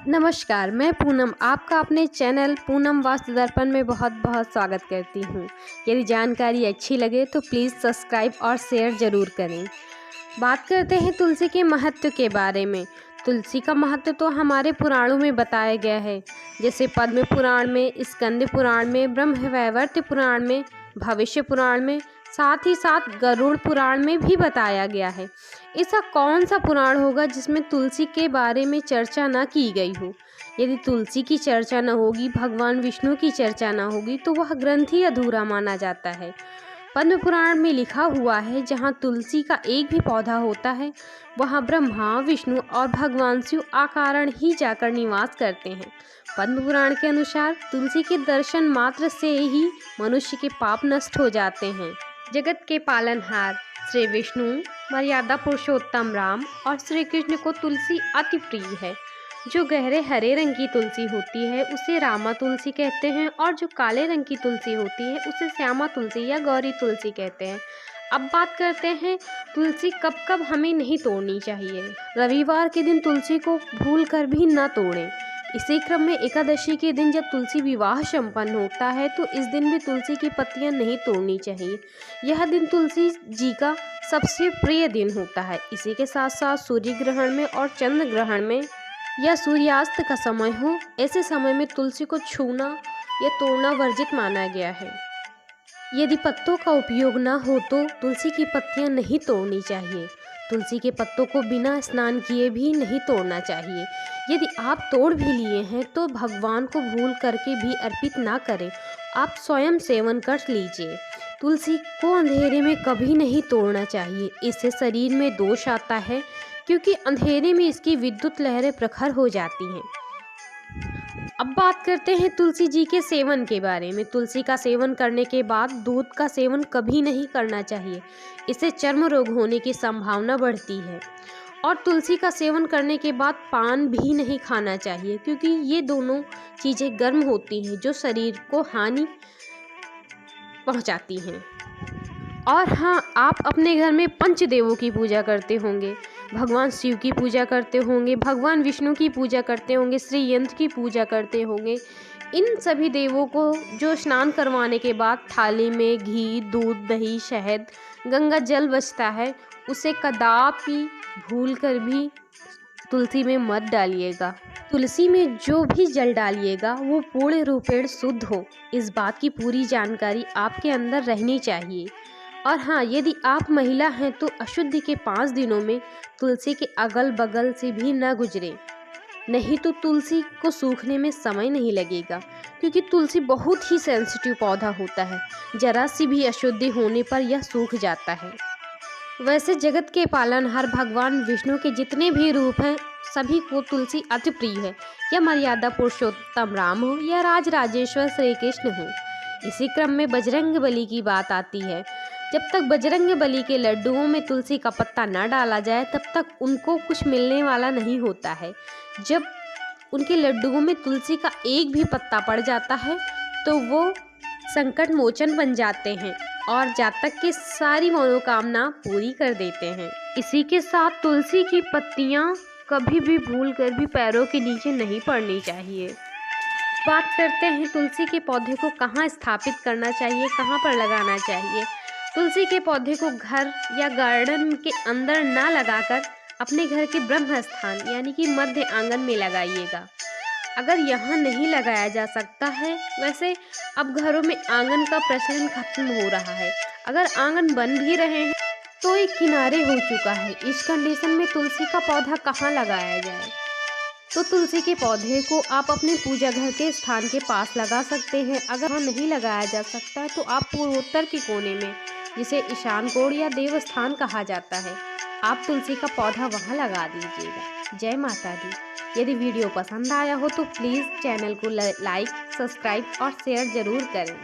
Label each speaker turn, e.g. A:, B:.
A: नमस्कार, मैं पूनम आपका अपने चैनल पूनम वास्तु दर्पण में बहुत बहुत स्वागत करती हूँ। यदि जानकारी अच्छी लगे तो प्लीज़ सब्सक्राइब और शेयर ज़रूर करें। बात करते हैं तुलसी के महत्व के बारे में। तुलसी का महत्व तो हमारे पुराणों में बताया गया है, जैसे पद्म पुराण में, स्कंद पुराण में, ब्रह्मवैवर्त पुराण में, भविष्य पुराण में, साथ ही साथ गरुड़ पुराण में भी बताया गया है। ऐसा कौन सा पुराण होगा जिसमें तुलसी के बारे में चर्चा न की गई हो। यदि तुलसी की चर्चा न होगी, भगवान विष्णु की चर्चा न होगी, तो वह ग्रंथ ही अधूरा माना जाता है। पद्म पुराण में लिखा हुआ है, जहाँ तुलसी का एक भी पौधा होता है वहाँ ब्रह्मा, विष्णु और भगवान शिव अकारण ही जाकर निवास करते हैं। पद्म पुराण के अनुसार तुलसी के दर्शन मात्र से ही मनुष्य के पाप नष्ट हो जाते हैं। जगत के पालनहार श्री विष्णु, मर्यादा पुरुषोत्तम राम और श्री कृष्ण को तुलसी अति प्रिय है। जो गहरे हरे रंग की तुलसी होती है उसे रामा तुलसी कहते हैं, और जो काले रंग की तुलसी होती है उसे श्यामा तुलसी या गौरी तुलसी कहते हैं। अब बात करते हैं तुलसी कब कब हमें नहीं तोड़नी चाहिए। रविवार के दिन तुलसी को भूल कर भी न तोड़ें। इसी क्रम में एकादशी के दिन जब तुलसी विवाह संपन्न होता है तो इस दिन भी तुलसी की पत्तियां नहीं तोड़नी चाहिए। यह दिन तुलसी जी का सबसे प्रिय दिन होता है। इसी के साथ साथ सूर्य ग्रहण में और चंद्र ग्रहण में या सूर्यास्त का समय हो, ऐसे समय में तुलसी को छूना या तोड़ना वर्जित माना गया है। यदि पत्तों का उपयोग ना हो तो तुलसी की पत्तियां नहीं तोड़नी चाहिए। तुलसी के पत्तों को बिना स्नान किए भी नहीं तोड़ना चाहिए। यदि आप तोड़ भी लिए हैं तो भगवान को भूल करके भी अर्पित ना करें, आप स्वयं सेवन कर लीजिए। तुलसी को अंधेरे में कभी नहीं तोड़ना चाहिए, इससे शरीर में दोष आता है, क्योंकि अंधेरे में इसकी विद्युत लहरें प्रखर हो जाती हैं। अब बात करते हैं तुलसी जी के सेवन के बारे में। तुलसी का सेवन करने के बाद दूध का सेवन कभी नहीं करना चाहिए, इससे चर्म रोग होने की संभावना बढ़ती है। और तुलसी का सेवन करने के बाद पान भी नहीं खाना चाहिए, क्योंकि ये दोनों चीज़ें गर्म होती हैं जो शरीर को हानि पहुंचाती हैं। और हाँ, आप अपने घर में पंचदेवों की पूजा करते होंगे, भगवान शिव की पूजा करते होंगे, भगवान विष्णु की पूजा करते होंगे, श्री यंत्र की पूजा करते होंगे। इन सभी देवों को जो स्नान करवाने के बाद थाली में घी, दूध, दही, शहद, गंगा जल बचता है, उसे कदापि भूल कर भी तुलसी में मत डालिएगा। तुलसी में जो भी जल डालिएगा वो पूर्ण रूपेण शुद्ध हो, इस बात की पूरी जानकारी आपके अंदर रहनी चाहिए। और हाँ, यदि आप महिला हैं तो अशुद्धि के 5 दिनों में तुलसी के अगल बगल से भी न गुजरे, नहीं तो तुलसी को सूखने में समय नहीं लगेगा, क्योंकि तुलसी बहुत ही सेंसिटिव पौधा होता है। जरा सी भी अशुद्धि होने पर यह सूख जाता है। वैसे जगत के पालनहार भगवान विष्णु के जितने भी रूप हैं सभी को तुलसी अति प्रिय है। यह मर्यादा पुरुषोत्तम राम हो या राजराजेश्वर श्री कृष्ण हो। इसी क्रम में बजरंग बली की बात आती है। जब तक बजरंग बली के लड्डुओं में तुलसी का पत्ता न डाला जाए तब तक उनको कुछ मिलने वाला नहीं होता है। जब उनके लड्डुओं में तुलसी का एक भी पत्ता पड़ जाता है तो वो संकट मोचन बन जाते हैं और जातक की सारी मनोकामना पूरी कर देते हैं। इसी के साथ तुलसी की पत्तियां कभी भी भूल कर भी पैरों के नीचे नहीं पड़नी चाहिए। बात करते हैं तुलसी के पौधे को कहाँ स्थापित करना चाहिए, कहाँ पर लगाना चाहिए। तुलसी के पौधे को घर या गार्डन के अंदर ना लगाकर अपने घर के ब्रह्म स्थान यानी कि मध्य आंगन में लगाइएगा। अगर यहाँ नहीं लगाया जा सकता है, वैसे अब घरों में आंगन का प्रचलन खत्म हो रहा है। अगर आंगन बन भी रहे हैं तो एक किनारे हो चुका है। इस कंडीशन में तुलसी का पौधा कहाँ लगाया जाए? तो तुलसी के पौधे को आप अपने पूजा घर के स्थान के पास लगा सकते हैं। अगर वहाँ नहीं लगाया जा सकता है तो आप पूर्वोत्तर के कोने में, जिसे ईशान कोण या देवस्थान कहा जाता है, आप तुलसी का पौधा वहाँ लगा दीजिएगा। जय माता दी। यदि वीडियो पसंद आया हो तो प्लीज़ चैनल को लाइक, सब्सक्राइब और शेयर ज़रूर करें।